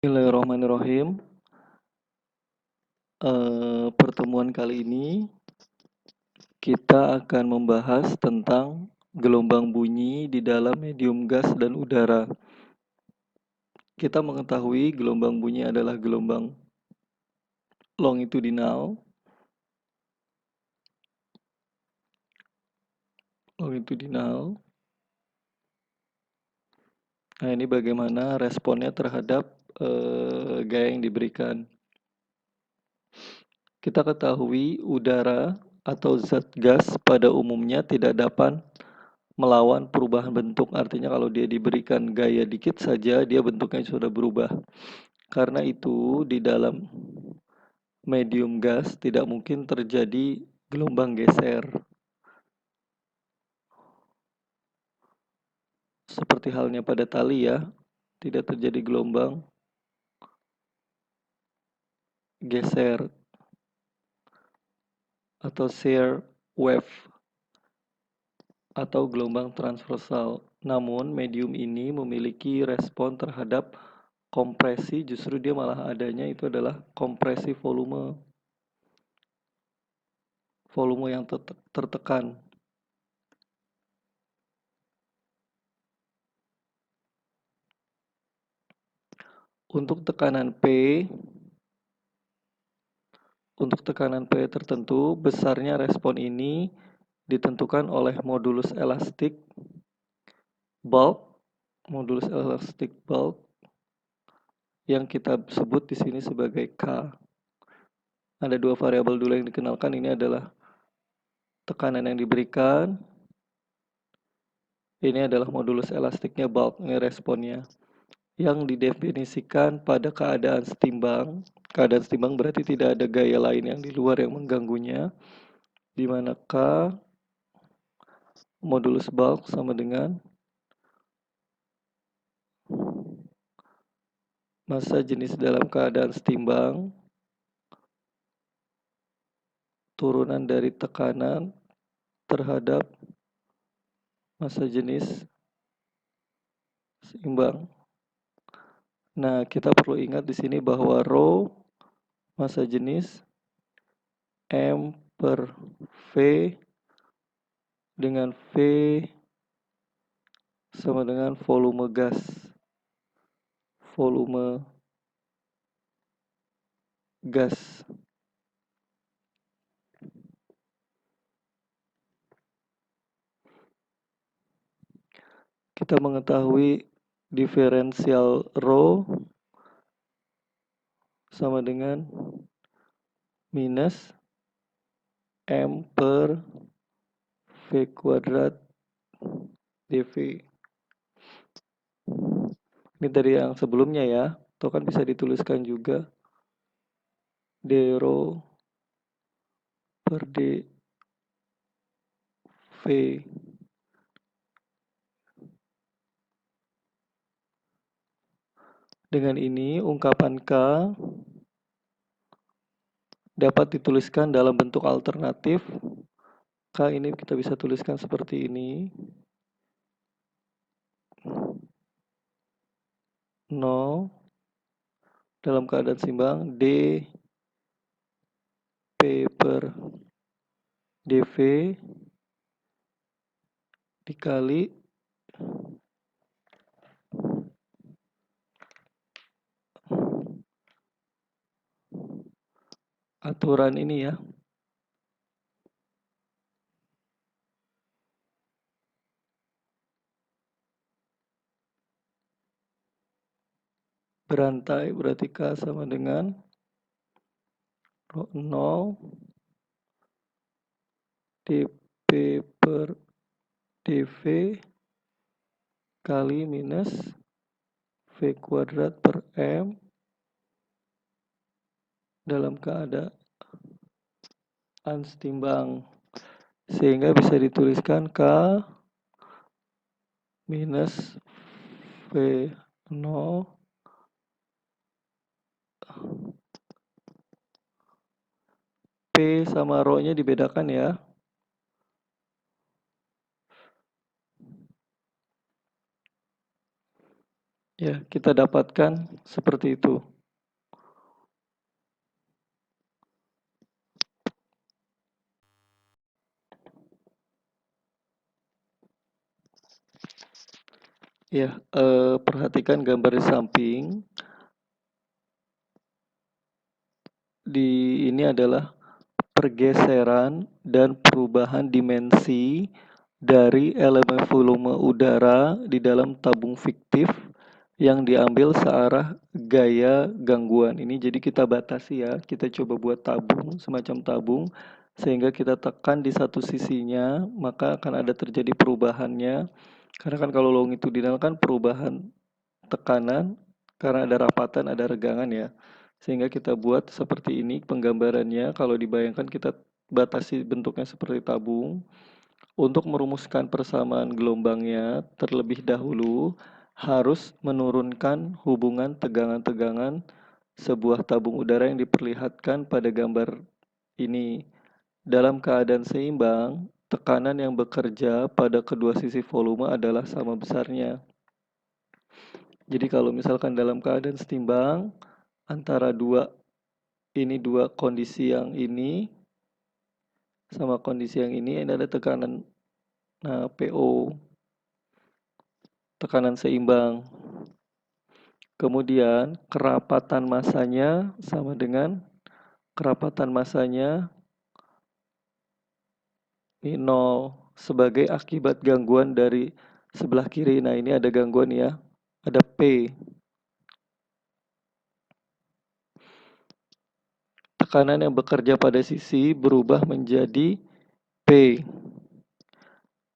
Bismillahirrahmanirrahim. Pertemuan kali ini kita akan membahas tentang gelombang bunyi di dalam medium gas dan udara. Kita mengetahui gelombang bunyi adalah gelombang longitudinal. Nah, ini bagaimana responnya terhadap gaya yang diberikan. Kita ketahui udara atau zat gas pada umumnya tidak dapat melawan perubahan bentuk. Artinya kalau dia diberikan gaya dikit saja, dia bentuknya sudah berubah. Karena itu di dalam medium gas tidak mungkin terjadi gelombang geser. Seperti halnya pada tali ya, tidak terjadi gelombang geser atau shear wave atau gelombang transversal. Namun medium ini memiliki respon terhadap kompresi, justru dia malah adanya itu adalah kompresi volume yang tertekan. Untuk tekanan P tertentu, besarnya respon ini ditentukan oleh modulus elastik bulk yang kita sebut di sini sebagai K. Ada dua variabel dulu yang dikenalkan, ini adalah tekanan yang diberikan, ini adalah modulus elastiknya bulk, ini responnya. Yang didefinisikan pada keadaan setimbang. Keadaan setimbang berarti tidak ada gaya lain yang di luar yang mengganggunya, di mana K modulus bulk sama dengan massa jenis dalam keadaan setimbang turunan dari tekanan terhadap massa jenis seimbang. Nah, kita perlu ingat di sini bahwa rho massa jenis M per V dengan V sama dengan volume gas. Kita mengetahui diferensial rho sama dengan minus M per V kuadrat dV. Ini dari yang sebelumnya ya, atau kan bisa dituliskan juga d rho per dV. Dengan ini ungkapan K dapat dituliskan dalam bentuk alternatif. K ini kita bisa tuliskan seperti ini. 0 dalam keadaan seimbang d P per dV dikali aturan ini ya, berantai, berarti K sama dengan rho 0 dP per dV kali minus V kuadrat per M dalam keadaan setimbang, sehingga bisa dituliskan K minus V0 P sama rho nya dibedakan ya. Ya, kita dapatkan seperti itu. Ya, perhatikan gambar di samping. Ini adalah pergeseran dan perubahan dimensi dari elemen volume udara di dalam tabung fiktif yang diambil searah gaya gangguan. Ini jadi kita batasi ya, kita coba buat tabung, semacam tabung, sehingga kita tekan di satu sisinya, maka akan ada terjadi perubahannya. Karena kan kalau longitudinal kan perubahan tekanan, karena ada rapatan, ada regangan ya. Sehingga kita buat seperti ini penggambarannya, kalau dibayangkan kita batasi bentuknya seperti tabung. Untuk merumuskan persamaan gelombangnya, terlebih dahulu harus menurunkan hubungan tegangan-tegangan sebuah tabung udara yang diperlihatkan pada gambar ini. Dalam keadaan seimbang, tekanan yang bekerja pada kedua sisi volume adalah sama besarnya. Jadi kalau misalkan dalam keadaan setimbang antara dua kondisi yang ini sama kondisi yang ini ada tekanan PO, tekanan seimbang. Kemudian kerapatan massanya sama dengan kerapatan massanya ini 0 sebagai akibat gangguan dari sebelah kiri. Nah, ini ada gangguan ya. Ada P. Tekanan yang bekerja pada sisi berubah menjadi P.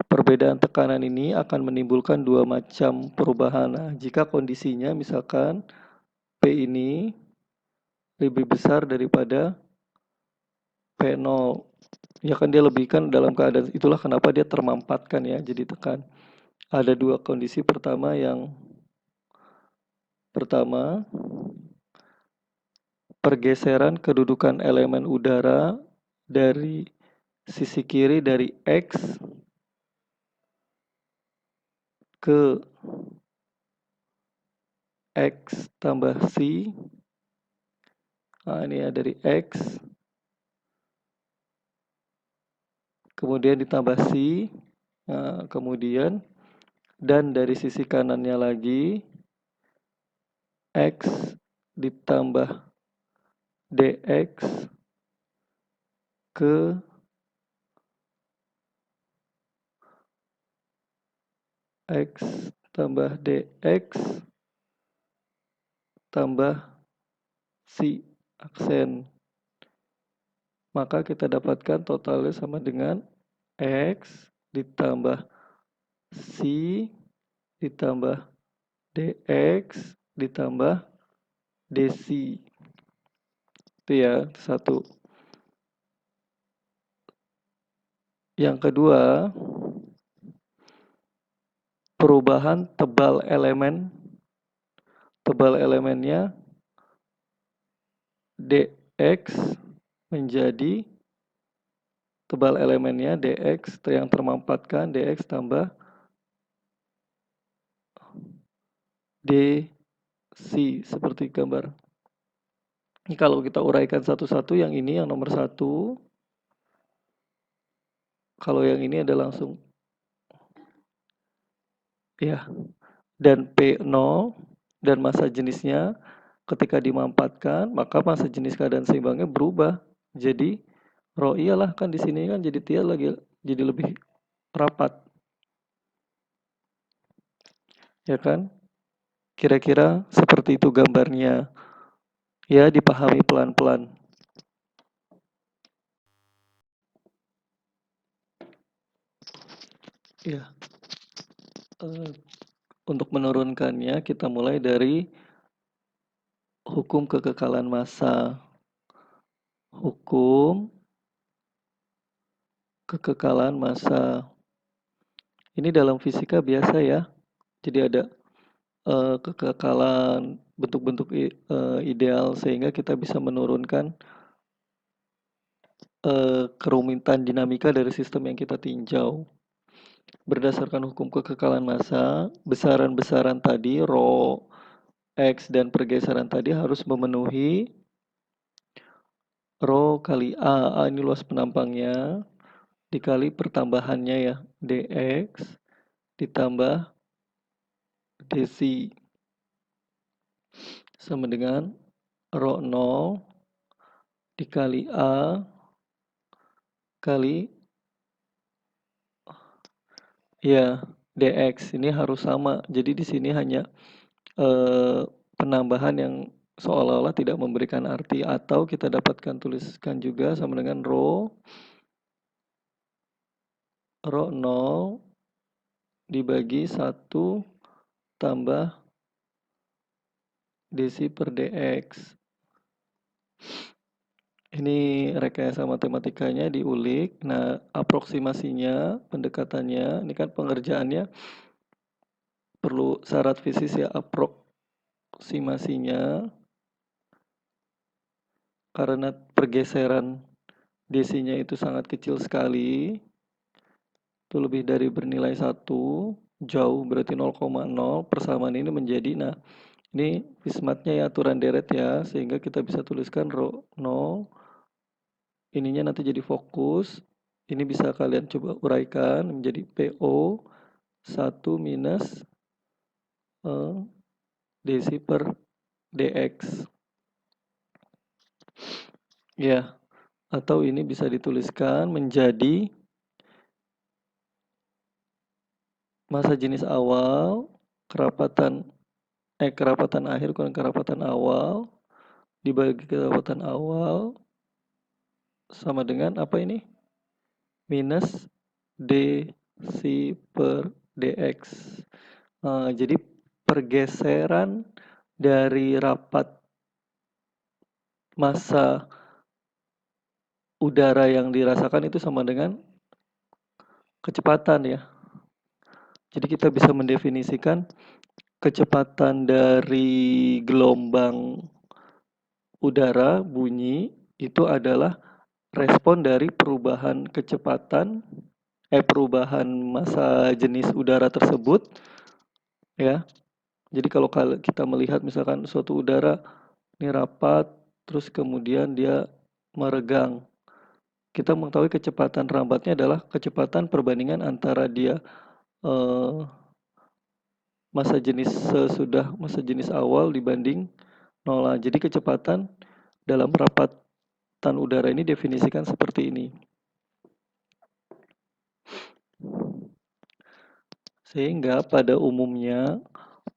Perbedaan tekanan ini akan menimbulkan dua macam perubahan. Nah, jika kondisinya misalkan P ini lebih besar daripada P0, ya kan dia lebih kan dalam keadaan itulah kenapa dia termampatkan ya, jadi tekan. Ada dua kondisi. Pertama, pergeseran kedudukan elemen udara dari sisi kiri dari X ke X tambah C. Nah, ini ya dari X kemudian ditambah C. Nah, kemudian dan dari sisi kanannya lagi X ditambah DX ke X tambah DX tambah C aksen. Maka kita dapatkan totalnya sama dengan X ditambah C ditambah DX ditambah DC. Itu ya, satu. Yang kedua, perubahan tebal elemennya DX menjadi tebal elemennya DX yang termampatkan DX tambah DC seperti gambar. Ini kalau kita uraikan satu-satu, yang ini yang nomor 1, kalau yang ini ada langsung ya, dan P0 dan massa jenisnya ketika dimampatkan, maka massa jenis keadaan seimbangnya berubah. Jadi rho iyalah kan di sini kan jadi dia lagi jadi lebih rapat. Ya kan? Kira-kira seperti itu gambarnya. Ya, dipahami pelan-pelan. Ya. Untuk menurunkannya kita mulai dari hukum kekekalan massa. Hukum kekekalan massa. Ini dalam fisika biasa ya. Jadi ada kekekalan bentuk-bentuk ideal sehingga kita bisa menurunkan kerumitan dinamika dari sistem yang kita tinjau. Berdasarkan hukum kekekalan massa, besaran-besaran tadi rho X dan pergeseran tadi harus memenuhi Rho kali A. A ini luas penampangnya, dikali pertambahannya ya, dx ditambah dc sama dengan Rho 0 dikali A kali ya dx. Ini harus sama. Jadi di sini hanya penambahan yang seolah-olah tidak memberikan arti, atau kita dapatkan tuliskan juga sama dengan Rho 0 dibagi 1 tambah dc per dx. Ini rekayasa matematikanya diulik. Nah, aproksimasinya, pendekatannya, ini kan pengerjaannya perlu syarat fisis ya, aproksimasinya karena pergeseran DC-nya itu sangat kecil sekali, itu lebih dari bernilai 1, jauh berarti 0,0, persamaan ini menjadi, nah ini Fismatnya ya, aturan deret ya, sehingga kita bisa tuliskan Rho 0, ininya nanti jadi fokus, ini bisa kalian coba uraikan menjadi PO 1 minus dc per dx. Ya, atau ini bisa dituliskan menjadi massa jenis awal, kerapatan akhir kurang kerapatan awal, dibagi kerapatan awal, sama dengan apa ini? Minus dc per dx. Jadi pergeseran dari rapat massa udara yang dirasakan itu sama dengan kecepatan ya. Jadi kita bisa mendefinisikan kecepatan dari gelombang udara bunyi itu adalah respon dari perubahan kecepatan, perubahan massa jenis udara tersebut ya. Jadi kalau kita melihat misalkan suatu udara ini rapat, terus kemudian dia meregang. Kita mengetahui kecepatan rambatnya adalah kecepatan perbandingan antara dia eh, massa jenis sesudah massa jenis awal dibanding nol. Jadi kecepatan dalam rapatan udara ini definisikan seperti ini. Sehingga pada umumnya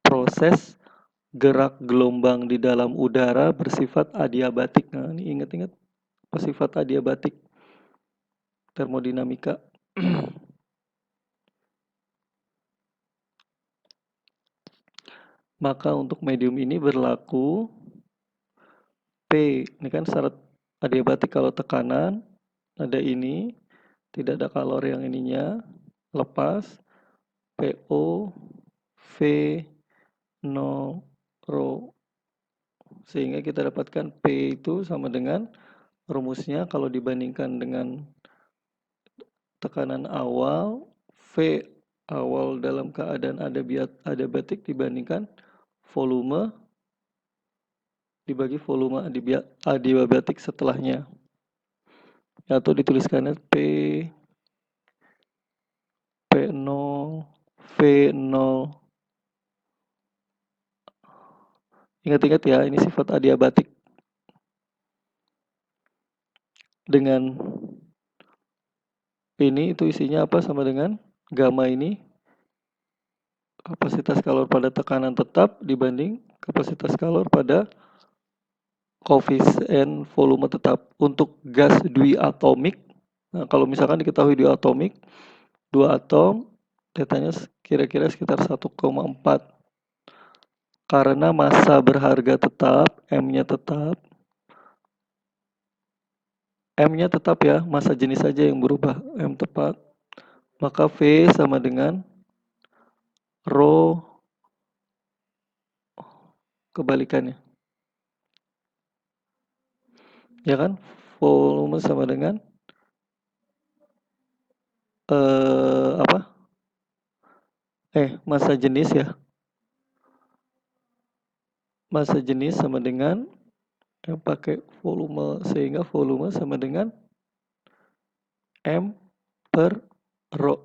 proses gerak gelombang di dalam udara bersifat adiabatik. Nah, ini ingat-ingat sifat adiabatik termodinamika. Maka untuk medium ini berlaku P, ini kan syarat adiabatik kalau tekanan, ada ini, tidak ada kalor yang ininya, lepas, PO, V, 0, rho. Sehingga kita dapatkan P itu sama dengan rumusnya kalau dibandingkan dengan tekanan awal, V awal dalam keadaan adiabatik dibandingkan volume dibagi volume adiabatik setelahnya. Atau dituliskannya P0, V0. Ingat-ingat ya, ini sifat adiabatik. Dengan ini itu isinya apa sama dengan gamma ini kapasitas kalor pada tekanan tetap dibanding kapasitas kalor pada koefisien volume tetap. Untuk gas diatomik, nah kalau misalkan diketahui diatomik, 2 atom, tetanya kira-kira sekitar 1,4. Karena massa berharga tetap, M-nya tetap, M-nya tetap ya, massa jenis saja yang berubah, M tepat, maka V sama dengan Rho kebalikannya. Ya kan? Volume sama dengan apa? Massa jenis ya. massa jenis sama dengan yang pakai volume, sehingga volume sama dengan M per rho.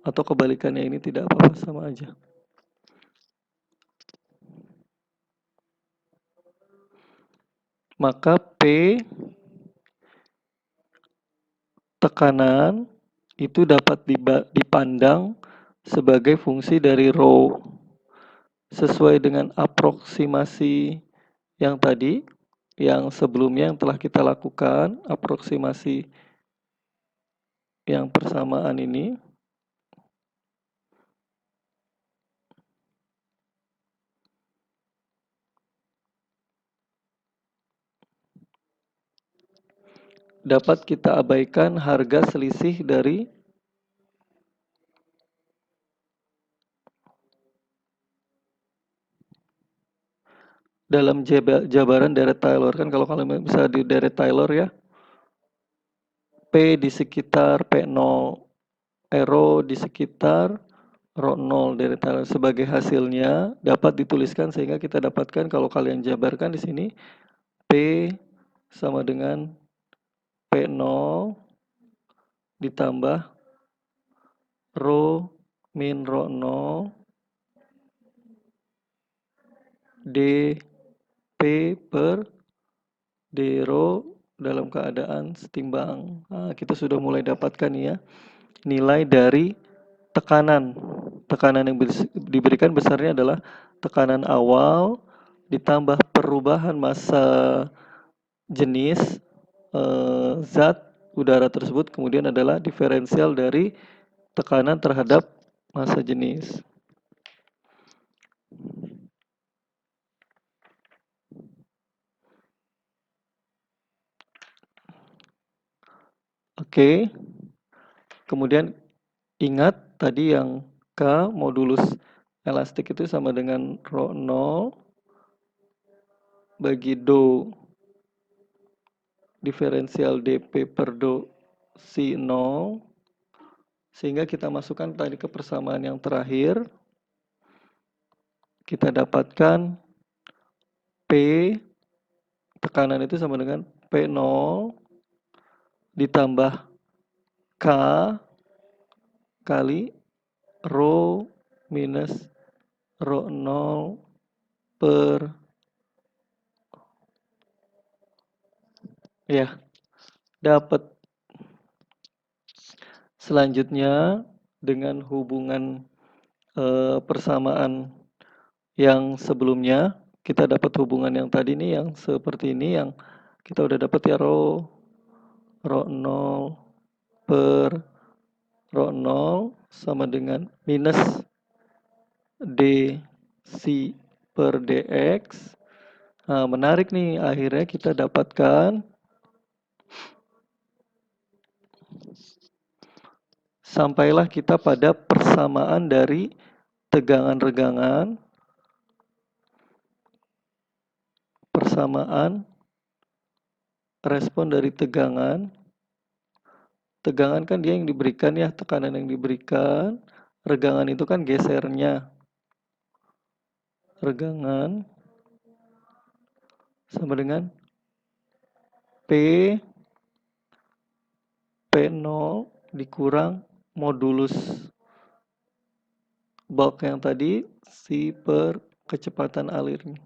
Atau kebalikannya, ini tidak apa-apa, sama aja. Maka P tekanan itu dapat dipandang sebagai fungsi dari rho sesuai dengan aproksimasi yang tadi, yang sebelumnya yang telah kita lakukan, aproksimasi yang persamaan ini. Dapat kita abaikan harga selisih dari dalam jabaran Deret-Taylor. Kan kalau kalian bisa di Deret-Taylor ya, P di sekitar P0, rho di sekitar rho 0 Deret-Taylor. Sebagai hasilnya dapat dituliskan sehingga kita dapatkan kalau kalian jabarkan di sini P sama dengan P0 ditambah rho min rho 0 dP per d rho dalam keadaan setimbang. Nah, kita sudah mulai dapatkan ya nilai dari tekanan. Tekanan yang diberikan besarnya adalah tekanan awal ditambah perubahan massa jenis zat udara tersebut, kemudian adalah diferensial dari tekanan terhadap massa jenis. Oke. Kemudian ingat tadi yang K modulus elastik itu sama dengan rho 0 bagi do diferensial dP per do si 0, sehingga kita masukkan tadi ke persamaan yang terakhir, kita dapatkan P tekanan itu sama dengan P0 ditambah K kali rho minus rho 0 per ya, dapat. Selanjutnya dengan hubungan persamaan yang sebelumnya, kita dapat hubungan yang tadi nih yang seperti ini, yang kita udah dapat ya rho 0 per rho 0 sama dengan minus dc per dx. Nah, menarik nih, akhirnya kita dapatkan sampailah kita pada persamaan dari tegangan-regangan, persamaan respon dari tegangan. Tegangan kan dia yang diberikan ya, tekanan yang diberikan. Regangan itu kan gesernya. Regangan sama dengan P P0 dikurang modulus bulk yang tadi, si per kecepatan alirnya.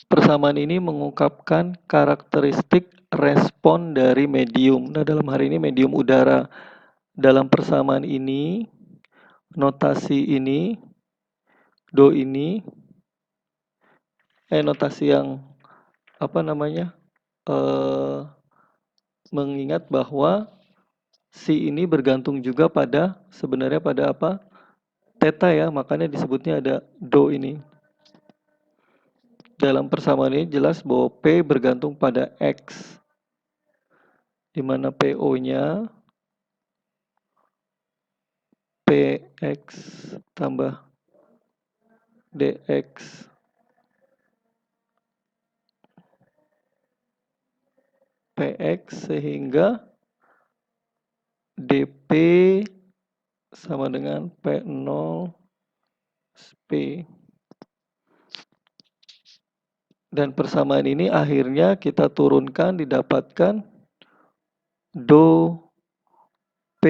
Persamaan ini mengungkapkan karakteristik respon dari medium. Nah, dalam hari ini medium udara. Dalam persamaan ini, notasi ini, do ini, notasi yang apa namanya, mengingat bahwa si ini bergantung juga pada sebenarnya pada apa, theta ya, makanya disebutnya ada do ini. Dalam persamaan ini jelas bahwa P bergantung pada X, di mana PO-nya PX tambah DX PX, sehingga DP sama dengan P0 P. Dan persamaan ini akhirnya kita turunkan didapatkan do P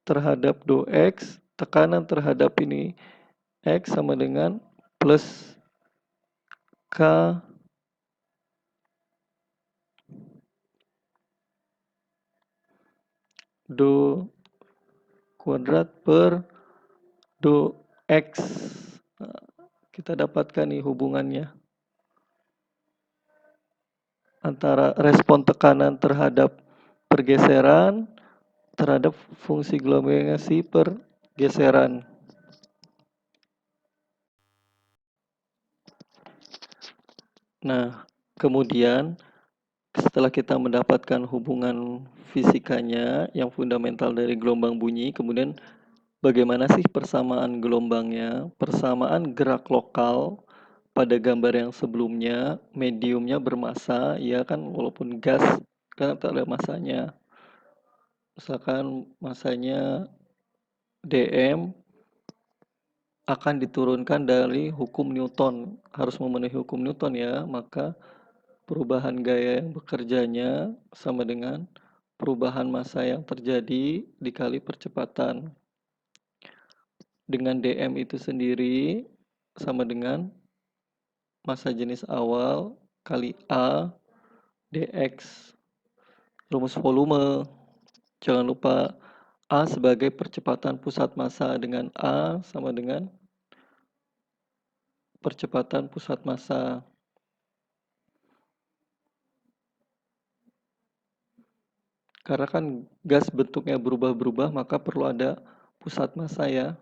terhadap do X, tekanan terhadap ini X sama dengan plus K do kuadrat per do X. Nah, kita dapatkan nih hubungannya antara respon tekanan terhadap pergeseran terhadap fungsi gelombangasi pergeseran. Nah, kemudian setelah kita mendapatkan hubungan fisikanya yang fundamental dari gelombang bunyi, kemudian bagaimana sih persamaan gelombangnya? Persamaan gerak lokal pada gambar yang sebelumnya, mediumnya bermassa, ya kan, walaupun gas kan tak ada massanya. Misalkan massanya dm akan diturunkan dari hukum Newton, harus memenuhi hukum Newton ya, maka perubahan gaya yang bekerjanya sama dengan perubahan massa yang terjadi dikali percepatan. Dengan dm itu sendiri sama dengan massa jenis awal kali A dx. Rumus volume, jangan lupa A sebagai percepatan pusat massa dengan A sama dengan percepatan pusat massa. Karena kan gas bentuknya berubah-berubah, maka perlu ada pusat massa ya.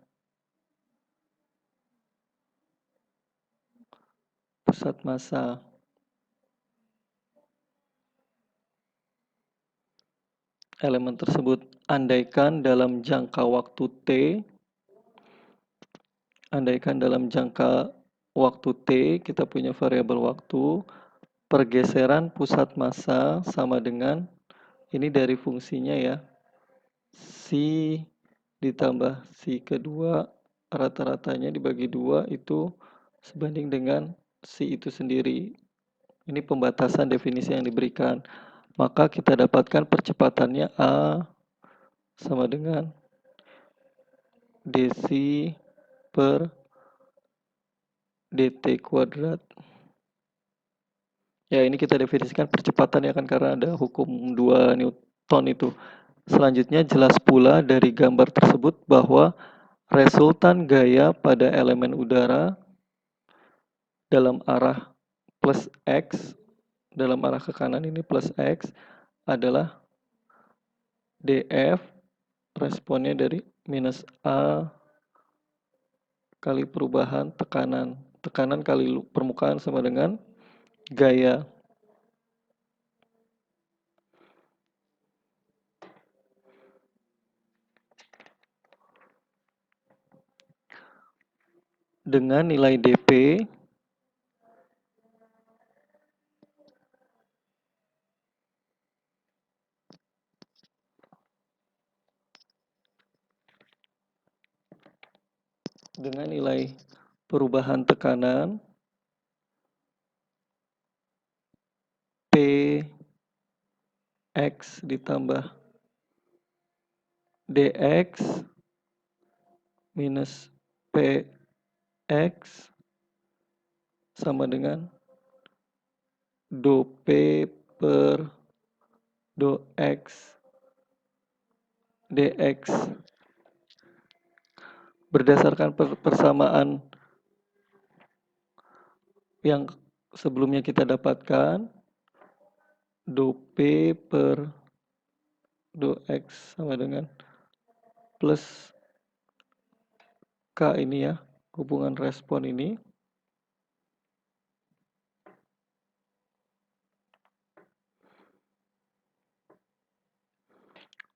Pusat massa. Elemen tersebut, andaikan dalam jangka waktu T, kita punya variabel waktu, pergeseran pusat massa sama dengan, ini dari fungsinya ya, Si ditambah Si kedua, rata-ratanya dibagi 2 itu sebanding dengan Si itu sendiri. Ini pembatasan definisi yang diberikan. Maka kita dapatkan percepatannya A sama dengan dc per dt kuadrat. Ya, ini kita definisikan percepatan ya kan, karena ada hukum 2 Newton itu. Selanjutnya jelas pula dari gambar tersebut bahwa resultan gaya pada elemen udara dalam arah plus X, dalam arah ke kanan ini plus X adalah df, responnya dari minus A kali perubahan tekanan. Tekanan kali permukaan sama dengan gaya. Dengan nilai dp dengan nilai perubahan tekanan Px ditambah dx minus Px sama dengan do P per do X dx. Berdasarkan persamaan yang sebelumnya kita dapatkan, do P per do X sama dengan plus K ini ya, hubungan respon ini.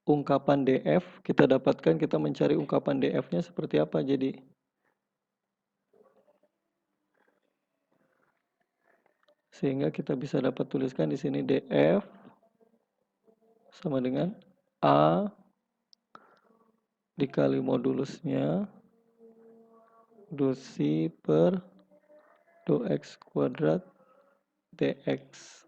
Ungkapan df kita dapatkan, kita mencari ungkapan df-nya seperti apa jadi. Sehingga kita bisa dapat tuliskan di sini df sama dengan A dikali modulusnya do C per do X kuadrat dx.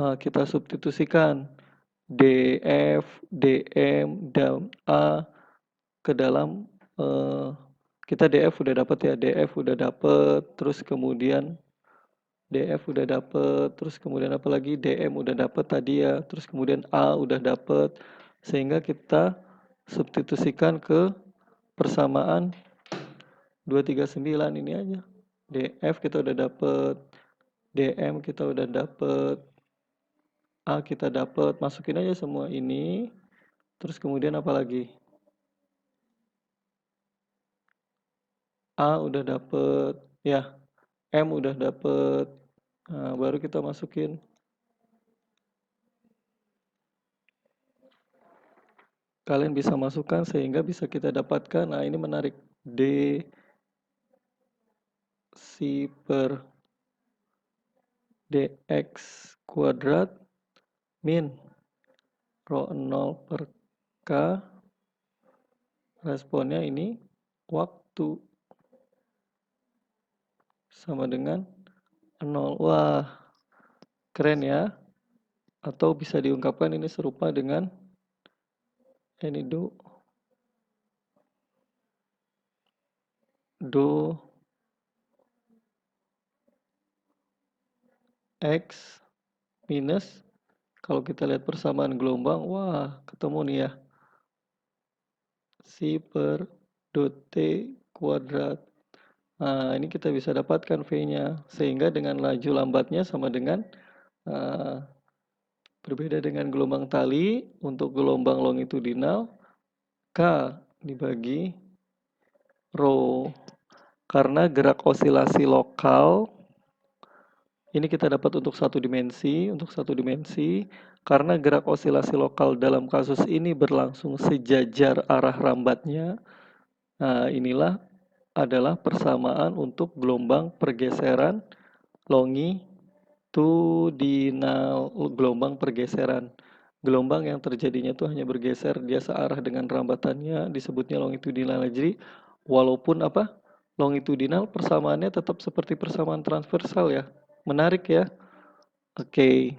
Kita substitusikan df, dm, dan a ke dalam kita df udah dapat ya, df udah dapat, terus kemudian df udah dapet, terus kemudian apa lagi, dm udah dapet tadi ya, terus kemudian a udah dapet, sehingga kita substitusikan ke persamaan 239 ini aja. Df kita udah dapet, dm kita udah dapet, a kita dapet, masukin aja semua ini, terus kemudian apa lagi, a udah dapet ya, m udah dapet, nah, baru kita masukin. Kalian bisa masukkan sehingga bisa kita dapatkan. Nah, ini menarik. D C per dx kuadrat min rho 0 per k, responnya ini waktu sama dengan 0. Wah, keren ya. Atau bisa diungkapkan ini serupa dengan ini do x minus, kalau kita lihat persamaan gelombang, wah ketemu nih ya, C per do t kuadrat. Nah, ini kita bisa dapatkan V-nya, sehingga dengan laju lambatnya sama dengan berbeda dengan gelombang tali. Untuk gelombang longitudinal, K dibagi rho. Karena gerak osilasi lokal, ini kita dapat untuk satu dimensi, karena gerak osilasi lokal dalam kasus ini berlangsung sejajar arah rambatnya. Nah, inilah adalah persamaan untuk gelombang pergeseran longitudinal, gelombang pergeseran. Gelombang yang terjadinya itu hanya bergeser, dia searah dengan rambatannya, disebutnya longitudinal. Jadi walaupun longitudinal, persamaannya tetap seperti persamaan transversal ya. Menarik ya. Oke.